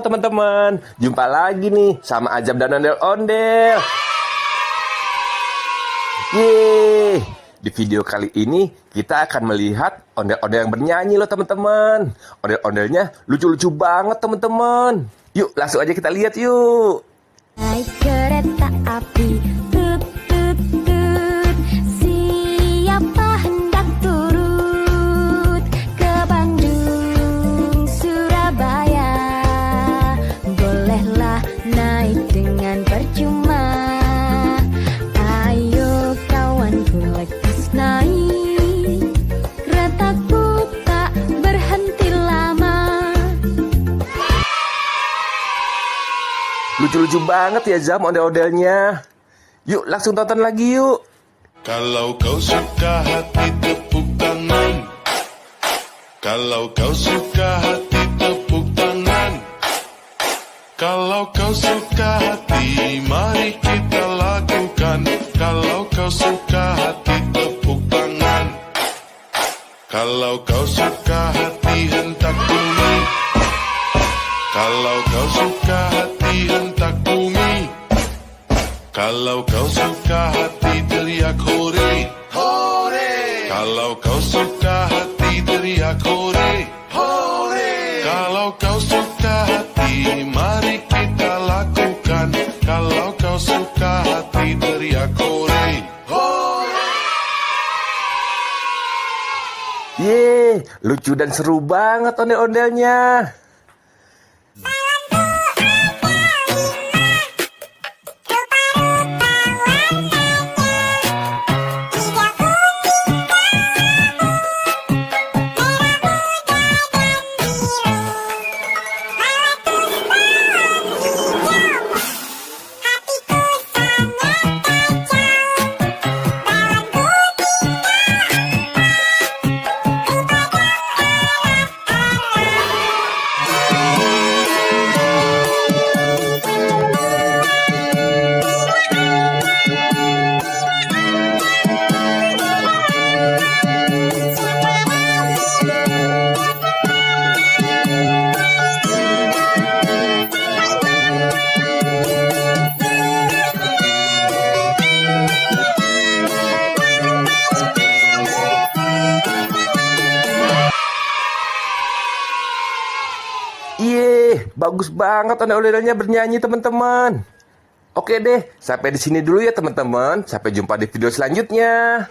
teman-teman, jumpa lagi nih sama Ajab dan Ondel-Ondel. Yeay, di video kali ini kita akan melihat ondel-ondel yang bernyanyi loh teman-teman. Ondel-ondelnya lucu-lucu banget teman-teman. Yuk langsung aja kita lihat yuk. Naik kereta api, tut tut tut. Siapa hendak turut ke Bandung, Surabaya? Bolehlah naik dengan percuma. Ayo kawanku lekas naik, keretaku tak berhenti lama. Lucu-lucu banget ya Zam ondel-ondelnya. Yuk langsung tonton lagi yuk. Kalau kau suka hati tepuk tangan. Kalau kau suka hati tepuk tangan. Kalau kau suka hati mari kita lakukan. Kalau kau suka hati tepuk tangan. Kalau kau suka hati hentak bumi. Kalau kau suka hati hentak bumi. Kalau kau suka hati teriak hore, hore. Kalau kau suka hati teriak hore, hore. Kalau kau suka hati mari kita lakukan. Kalau kau suka hati teriak hore, hore. Yeay, lucu dan seru banget ondel-ondelnya. Bagus banget ondel-ondelnya bernyanyi teman-teman. Oke deh, sampai di sini dulu ya teman-teman. Sampai jumpa di video selanjutnya.